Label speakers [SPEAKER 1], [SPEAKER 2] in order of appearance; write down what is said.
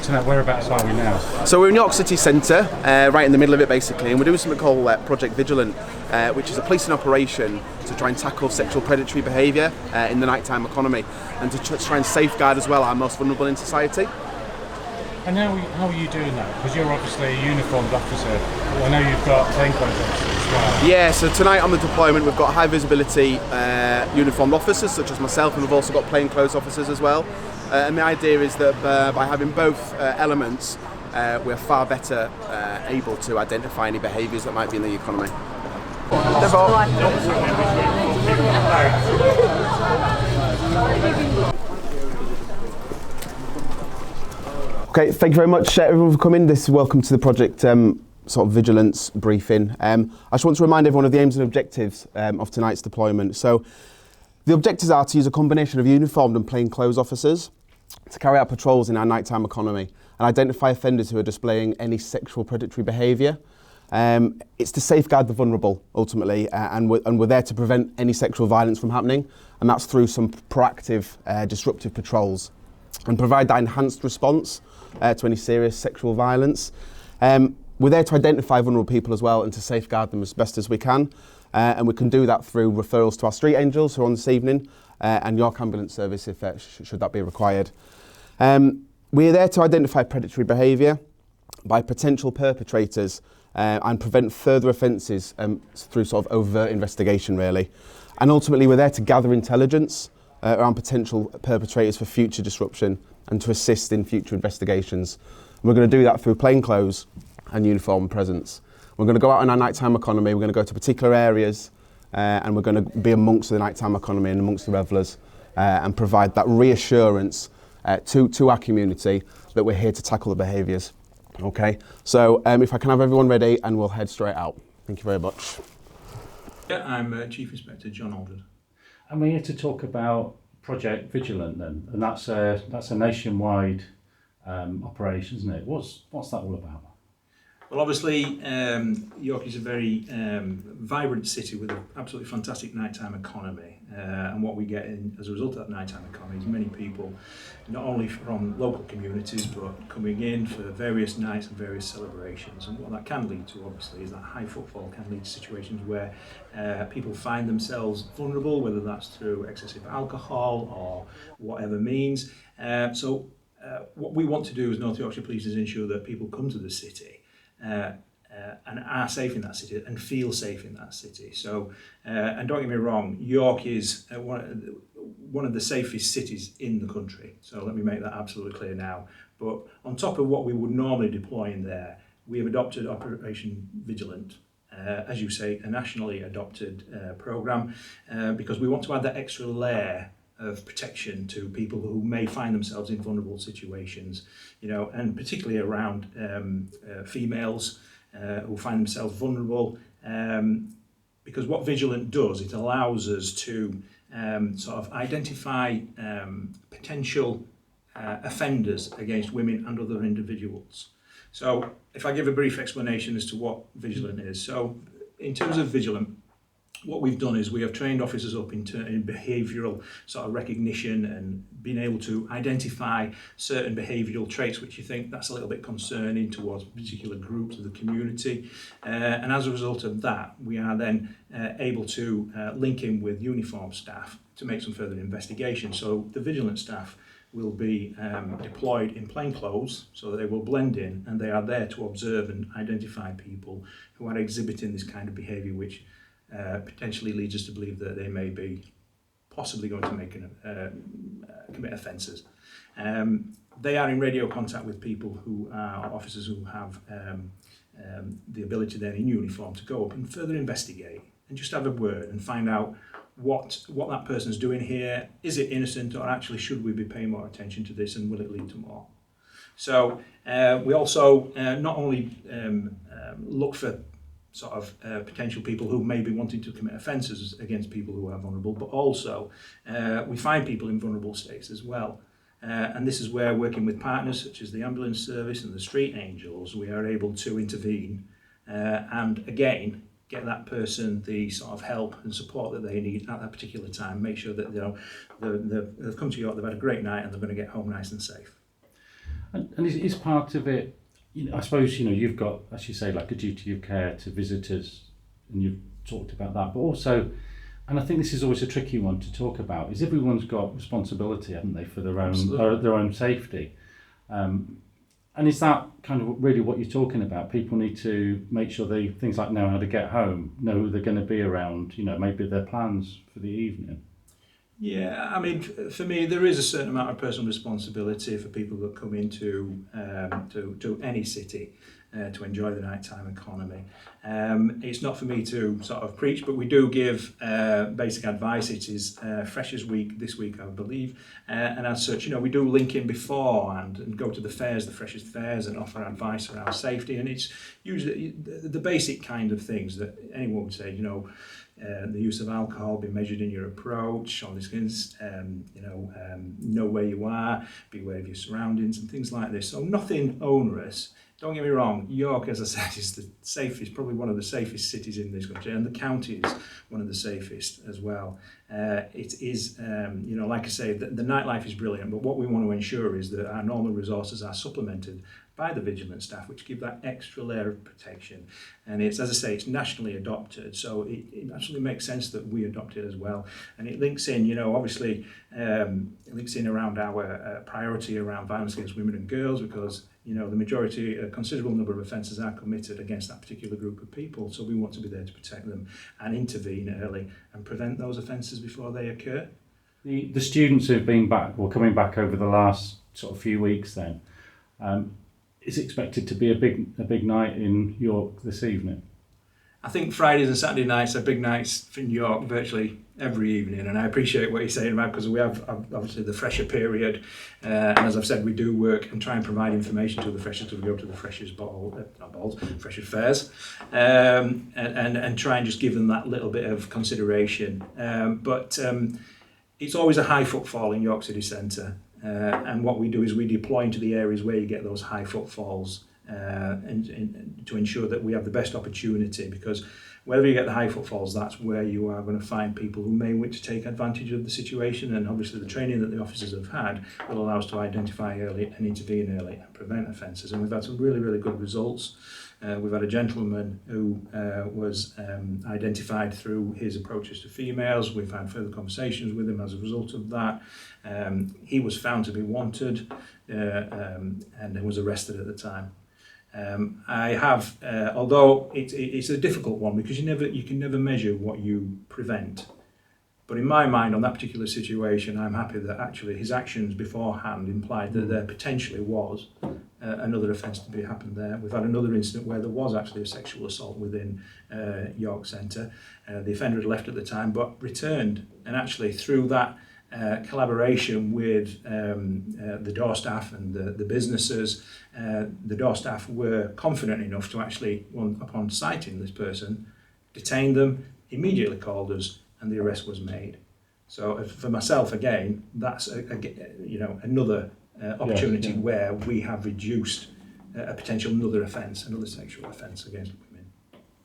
[SPEAKER 1] Whereabouts are we now?
[SPEAKER 2] So we're in York City Centre, right in the middle of it basically, and we're doing something called Project Vigilant, which is a policing operation to try and tackle sexual predatory behaviour in the nighttime economy, and to try and safeguard as well our most vulnerable in society.
[SPEAKER 1] And how are you doing that? Because you're obviously a uniformed officer. Well, I know you've got plainclothes officers as well.
[SPEAKER 2] Yeah, so tonight on the deployment we've got high visibility uniformed officers such as myself, and we've also got plainclothes officers as well. And the idea is that by having both elements, we're far better able to identify any behaviours that might be in the economy. Okay, thank you very much everyone for coming. Welcome to the Project sort of Vigilance briefing. I just want to remind everyone of the aims and objectives of tonight's deployment. So the objectives are to use a combination of uniformed and plainclothes officers to carry out patrols in our nighttime economy and identify offenders who are displaying any sexual predatory behaviour. It's to safeguard the vulnerable ultimately, and we're there to prevent any sexual violence from happening, and that's through some proactive disruptive patrols, and provide that enhanced response to any serious sexual violence. We're there to identify vulnerable people as well and to safeguard them as best as we can, and we can do that through referrals to our street angels who are on this evening, and York Ambulance Service if should that be required. We're there to identify predatory behaviour by potential perpetrators and prevent further offences through sort of overt investigation really. And ultimately we're there to gather intelligence around potential perpetrators for future disruption and to assist in future investigations. And we're going to do that through plainclothes and uniform presence. We're going to go out in our nighttime economy, we're going to go to particular areas and we're going to be amongst the nighttime economy and amongst the revellers and provide that reassurance to our community that we're here to tackle the behaviours. Okay, so if I can have everyone ready and we'll head straight out. Thank you very much.
[SPEAKER 3] Yeah, I'm Chief Inspector John Aldred.
[SPEAKER 1] And we're here to talk about Project Vigilant then, and that's a nationwide operation, isn't it? What's that all about?
[SPEAKER 3] Well, obviously, York is a very vibrant city with an absolutely fantastic nighttime economy. And what we get as a result of that nighttime economy is many people, not only from local communities, but coming in for various nights and various celebrations. And what that can lead to, obviously, is that high footfall can lead to situations where people find themselves vulnerable, whether that's through excessive alcohol or whatever means. So what we want to do as North Yorkshire Police is ensure that people come to the city and are safe in that city and feel safe in that city. So, and don't get me wrong, York is one of the safest cities in the country. So let me make that absolutely clear now. But on top of what we would normally deploy in there, we have adopted Operation Vigilant, as you say, a nationally adopted programme, because we want to add that extra layer of protection to people who may find themselves in vulnerable situations, you know, and particularly around females who find themselves vulnerable, because what Vigilant does, it allows us to sort of identify potential offenders against women and other individuals. So if I give a brief explanation as to what Vigilant is. So in terms of Vigilant, what we've done is we have trained officers up in behavioural sort of recognition and being able to identify certain behavioural traits which you think that's a little bit concerning towards particular groups of the community. And as a result of that, we are then able to link in with uniformed staff to make some further investigation. So the Vigilant staff will be deployed in plainclothes so that they will blend in, and they are there to observe and identify people who are exhibiting this kind of behaviour which potentially leads us to believe that they may be possibly going to make commit offences. They are in radio contact with people who are officers who have the ability then in uniform to go up and further investigate and just have a word and find out what that person's doing here. Is it innocent, or actually should we be paying more attention to this, and will it lead to more? So we also not only look for sort of potential people who may be wanting to commit offences against people who are vulnerable, but also we find people in vulnerable states as well. And this is where, working with partners such as the ambulance service and the street angels, we are able to intervene and again get that person the sort of help and support that they need at that particular time, make sure that they've come to York, they've had a great night and they're going to get home nice and safe.
[SPEAKER 1] And is part of it, I suppose, you've got, as you say, like a duty of care to visitors, and you've talked about that, but also, and I think this is always a tricky one to talk about, is everyone's got responsibility, haven't they, for their own safety. And is that kind of really what you're talking about? People need to make sure they, things like know how to get home, know who they're going to be around, maybe their plans for the evening.
[SPEAKER 3] Yeah, I mean, for me, there is a certain amount of personal responsibility for people that come into to any city to enjoy the nighttime economy. It's not for me to sort of preach, but we do give basic advice. It is Freshers Week this week, I believe, and as such, we do link in beforehand and go to the fairs, the Freshers fairs, and offer advice around safety. And it's usually the basic kind of things that anyone would say, the use of alcohol, be measured in your approach, all these things, know where you are, be aware of your surroundings and things like this. So nothing onerous. Don't get me wrong, York, as I said, is the safest, probably one of the safest cities in this country, and the county is one of the safest as well. It is, like I say, the nightlife is brilliant, but what we want to ensure is that our normal resources are supplemented by the Vigilant staff, which give that extra layer of protection. And it's, as I say, it's nationally adopted, so it actually makes sense that we adopt it as well. And it links in, obviously, it links in around our priority around violence against women and girls, because the majority, a considerable number of offences are committed against that particular group of people. So we want to be there to protect them and intervene early and prevent those offences before they occur.
[SPEAKER 1] The students who've been back, or coming back over the last sort of few weeks then, is expected to be a big night in York this evening?
[SPEAKER 3] I think Fridays and Saturday nights are big nights in York virtually every evening, and I appreciate what you're saying about, because we have obviously the fresher period, and as I've said, we do work and try and provide information to the freshers as we go to the freshers freshers fairs, and try and just give them that little bit of consideration. But it's always a high footfall in York City Centre, and what we do is we deploy into the areas where you get those high footfalls, and to ensure that we have the best opportunity, because wherever you get the high footfalls, that's where you are going to find people who may wish to take advantage of the situation. And obviously the training that the officers have had will allow us to identify early and intervene early and prevent offences. And we've had some really, really good results. We've had a gentleman who was identified through his approaches to females. We've had further conversations with him as a result of that. He was found to be wanted and was arrested at the time. I have, although it's a difficult one, because you can never measure what you prevent. But in my mind, on that particular situation, I'm happy that actually his actions beforehand implied that there potentially was another offence to be happened there. We've had another incident where there was actually a sexual assault within York Centre. The offender had left at the time but returned, and actually through that collaboration with the door staff and the businesses, the door staff were confident enough to actually, upon citing this person, detain them, immediately called us, and the arrest was made. So for myself, again, that's another opportunity where we have reduced a potential another offence, another sexual offence against